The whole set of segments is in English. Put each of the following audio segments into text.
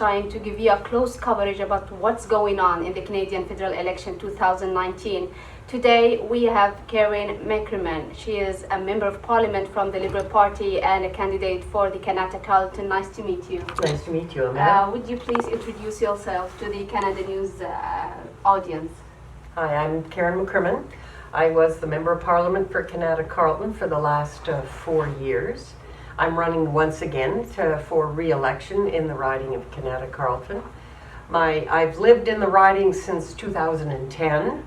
trying to give you a close coverage about what's going on in the Canadian federal election 2019. Today we have Karen McCrimmon. She is a member of parliament from the Liberal Party and a candidate for the Kanata Carleton. Nice to meet you. Nice to meet you, Amanda. Would you please introduce yourself to the Canada News audience? Hi, I'm Karen McCrimmon. I was the Member of Parliament for Kanata Carleton for the last 4 years. I'm running once again for re-election in the riding of Kanata Carleton. I've lived in the riding since 2010,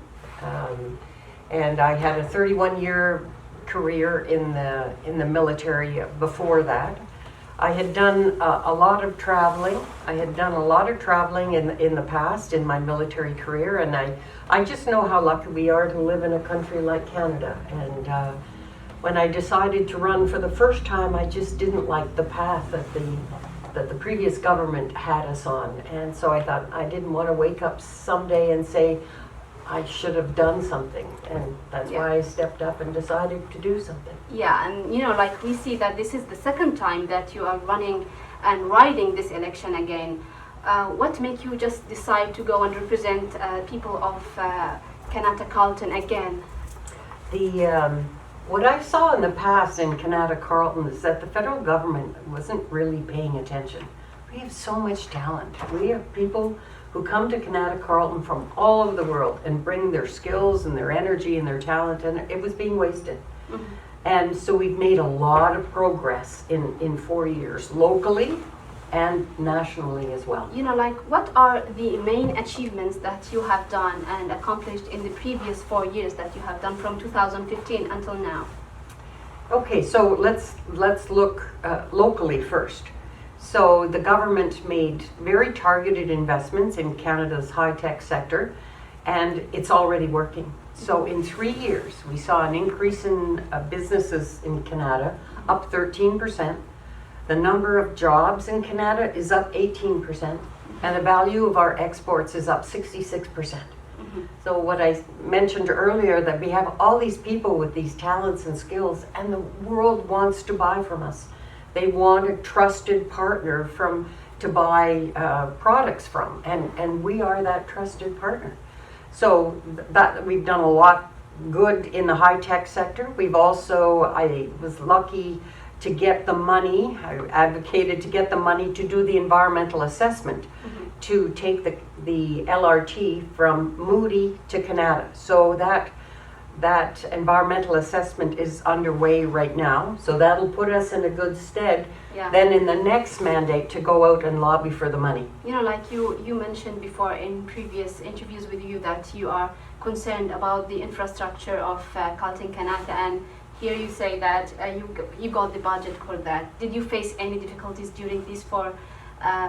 and I had a 31-year career in the military before that. I had done a lot of traveling. I had done a lot of traveling in the past in my military career, and I just know how lucky we are to live in a country like Canada. And when I decided to run for the first time, I just didn't like the path that the previous government had us on. And so I thought I didn't want to wake up someday and say, I should have done something, and that's why I stepped up and decided to do something. Yeah, and like we see that this is the second time that you are running and riding this election again. What made you just decide to go and represent people of Kanata Carleton again? What I saw in the past in Kanata Carleton is that the federal government wasn't really paying attention. We have so much talent. We have people who come to Kanata Carleton from all over the world and bring their skills and their energy and their talent, and it was being wasted. Mm-hmm. And so we've made a lot of progress in 4 years, locally and nationally as well. What are the main achievements that you have done and accomplished in the previous 4 years that you have done from 2015 until now? Okay, so let's look locally first. So the government made very targeted investments in Canada's high-tech sector, and it's already working. So in 3 years, we saw an increase in businesses in Canada, up 13%. The number of jobs in Canada is up 18%, and the value of our exports is up 66%. Mm-hmm. So what I mentioned earlier, that we have all these people with these talents and skills, and the world wants to buy from us. They want a trusted partner to buy products from, and we are that trusted partner. So that we've done a lot good in the high-tech sector. I was lucky to get the money. I advocated to get the money to do the environmental assessment, mm-hmm. to take the LRT from Moody to Kanata. So that environmental assessment is underway right now, so that'll put us in a good stead then in the next mandate to go out and lobby for the money. Like you mentioned before in previous interviews with you that you are concerned about the infrastructure of Carleton Kanata, and here you say that you got the budget for that. Did you face any difficulties during these 4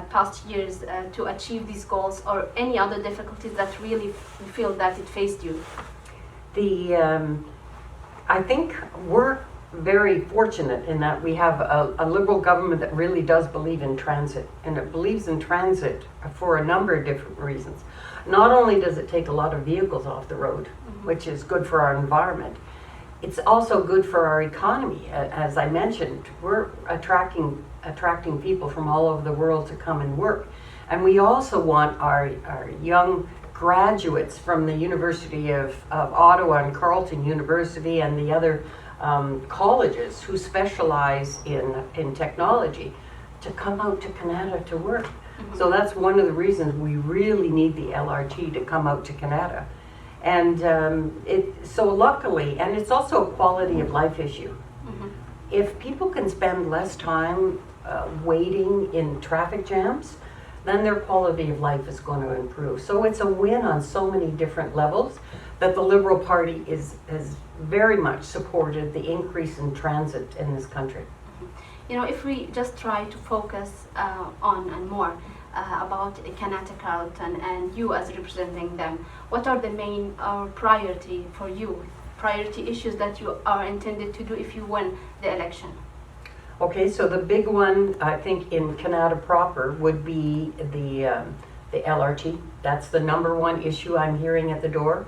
past years to achieve these goals, or any other difficulties that really you feel that it faced you? I think we're very fortunate in that we have a Liberal government that really does believe in transit, and it believes in transit for a number of different reasons. Not only does it take a lot of vehicles off the road, mm-hmm. which is good for our environment, it's also good for our economy. As I mentioned, we're attracting people from all over the world to come and work, and we also want our young graduates from the University of Ottawa and Carleton University and the other colleges who specialize in technology to come out to Canada to work. Mm-hmm. So that's one of the reasons we really need the LRT to come out to Canada. And so luckily, and it's also a quality of life issue. Mm-hmm. If people can spend less time waiting in traffic jams, then their quality of life is going to improve. So it's a win on so many different levels that the Liberal Party has very much supported the increase in transit in this country. If we just try to focus on and more about Kanata Carleton and you as representing them, what are the main priority for you, priority issues that you are intended to do if you win the election? Okay, so the big one, I think, in Kanata proper would be the LRT. That's the number one issue I'm hearing at the door.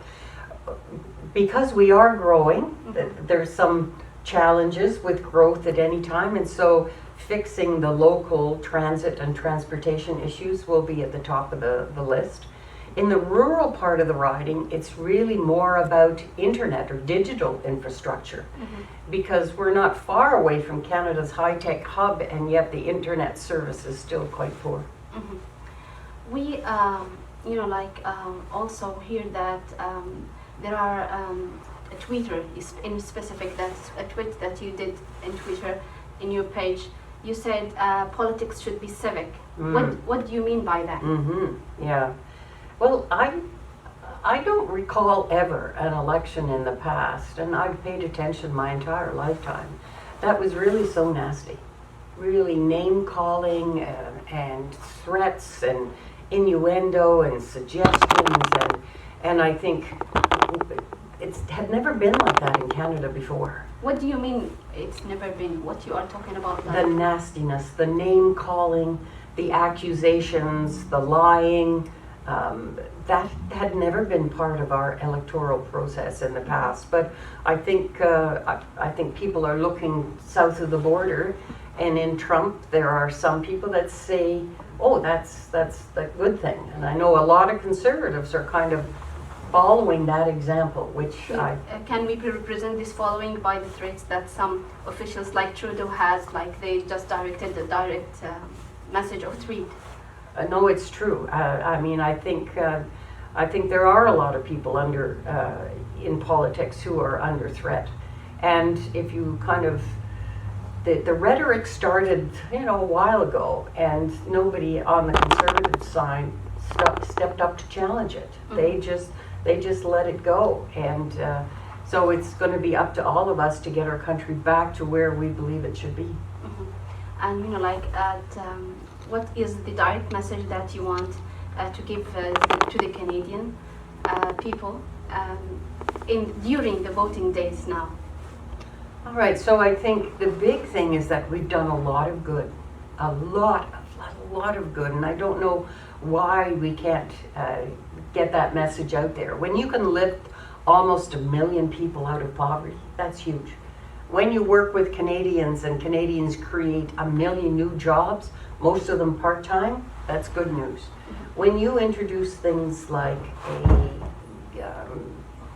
Because we are growing, mm-hmm. there's some challenges with growth at any time, and so fixing the local transit and transportation issues will be at the top of the list. In the rural part of the riding, it's really more about internet or digital infrastructure, because we're not far away from Canada's high-tech hub, and yet the internet service is still quite poor. We, also hear that there are a Twitter in specific, that's a tweet that you did in Twitter in your page. You said politics should be civic. What do you mean by that? Yeah. Well, I don't recall ever an election in the past, and I've paid attention my entire lifetime, that was really so nasty. Really name-calling and threats and innuendo and suggestions, and I think it had never been like that in Canada before. What do you mean it's never been? What you are talking about? The nastiness, the name-calling, the accusations, the lying, that had never been part of our electoral process in the past. But I think people are looking south of the border, and in Trump there are some people that say, oh, that's the good thing. And I know a lot of conservatives are kind of following that example, which can we represent this following by the threats that some officials like Trudeau has, like they just directed the direct message or tweet? No, it's true. I mean, I think there are a lot of people in politics who are under threat, and if you kind of the rhetoric started, a while ago, and nobody on the conservative side stepped up to challenge it. They just let it go, and so it's going to be up to all of us to get our country back to where we believe it should be. And what is the direct message that you want to give to the Canadian people during the voting days now? All right, so I think the big thing is that we've done a lot of good, a lot of good, and I don't know why we can't get that message out there. When you can lift almost 1 million people out of poverty, that's huge. When you work with Canadians and Canadians create 1 million new jobs, most of them part-time, that's good news. When you introduce things like a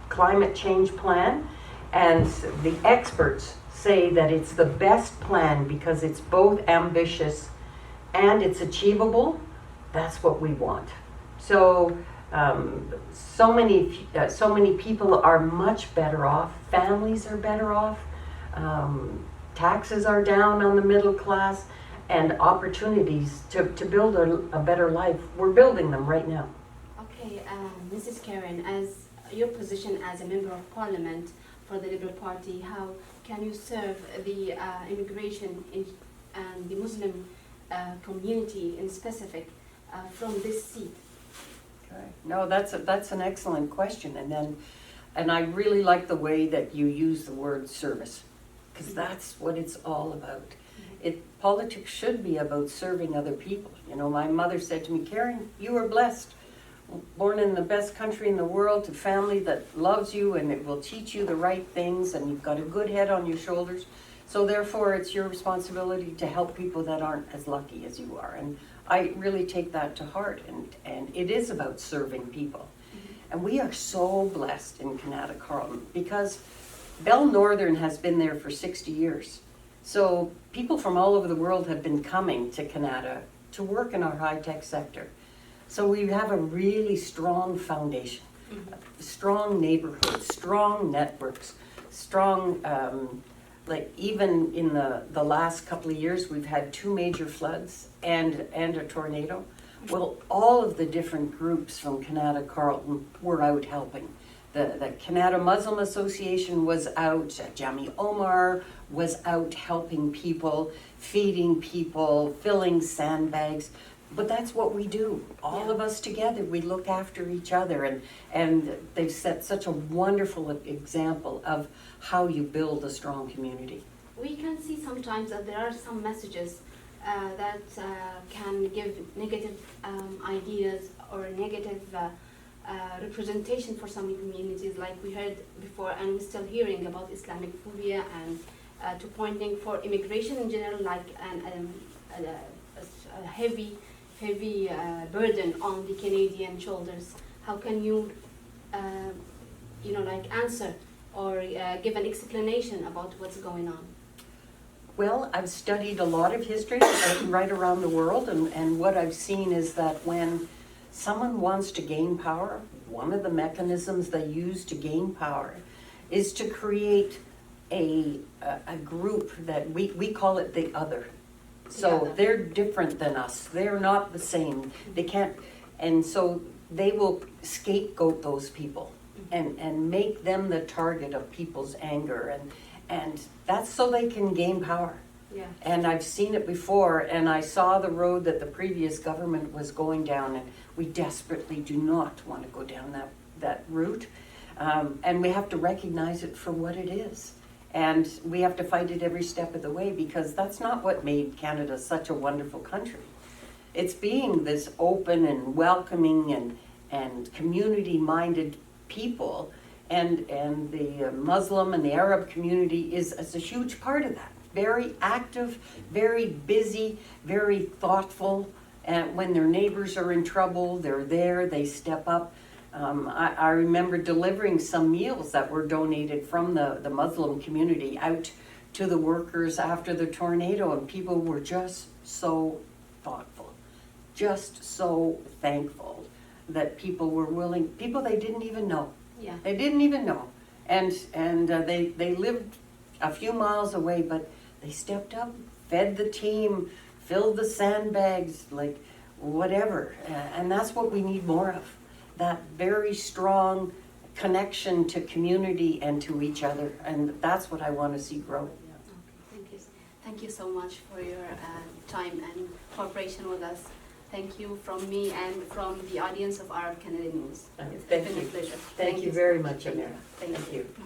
climate change plan, and the experts say that it's the best plan because it's both ambitious and it's achievable, that's what we want. So so many people are much better off. Families are better off. Taxes are down on the middle class, and opportunities to build a better life. We're building them right now. Okay, Mrs. Karen, as your position as a member of Parliament for the Liberal Party, how can you serve the immigration and the Muslim community in specific from this seat? Okay. No, that's an excellent question, and I really like the way that you use the word service, because that's what it's all about. Politics should be about serving other people. My mother said to me, Karen, you are blessed. Born in the best country in the world, to family that loves you and it will teach you the right things, and you've got a good head on your shoulders. So therefore, it's your responsibility to help people that aren't as lucky as you are. And I really take that to heart, and it is about serving people. And we are so blessed in Kanata, Carleton, because Bell Northern has been there for 60 years. So people from all over the world have been coming to Kanata to work in our high-tech sector. So we have a really strong foundation, strong neighborhoods, strong networks, strong, even in the last couple of years, we've had 2 major floods and a tornado. Well, all of the different groups from Kanata, Carleton were out helping. The Kanata Muslim Association was out, Jami Omar was out helping people, feeding people, filling sandbags. But that's what we do. All of us together, we look after each other, and they've set such a wonderful example of how you build a strong community. We can see sometimes that there are some messages that can give negative ideas or negative representation for some communities, like we heard before, and we're still hearing about Islamic phobia and to pointing for immigration in general like a heavy burden on the Canadian shoulders. How can you, like answer or give an explanation about what's going on? Well, I've studied a lot of history right around the world, and what I've seen is that when someone wants to gain power, one of the mechanisms they use to gain power is to create a group that we call it the other. So they're different than us. They're not the same. They can't, and so they will scapegoat those people and make them the target of people's anger, and that's so they can gain power. Yeah. And I've seen it before, and I saw the road that the previous government was going down, and we desperately do not want to go down that route. And we have to recognize it for what it is. And we have to fight it every step of the way, because that's not what made Canada such a wonderful country. It's being this open and welcoming and community-minded people, and the Muslim and the Arab community is a huge part of that. Very active, very busy, very thoughtful, and when their neighbors are in trouble, they're there, they step up. I remember delivering some meals that were donated from the Muslim community out to the workers after the tornado, and people were just so thoughtful, just so thankful that people were willing, people they didn't even know. Yeah. They didn't even know. And they lived a few miles away, but they stepped up, fed the team, filled the sandbags, like whatever. And that's what we need more of. That very strong connection to community and to each other, and that's what I want to see grow. Okay, thank you so much for your time and cooperation with us. Thank you from me and from the audience of Arab Canada News. It's been a pleasure. Thank you very much, Amira. Thank you. You.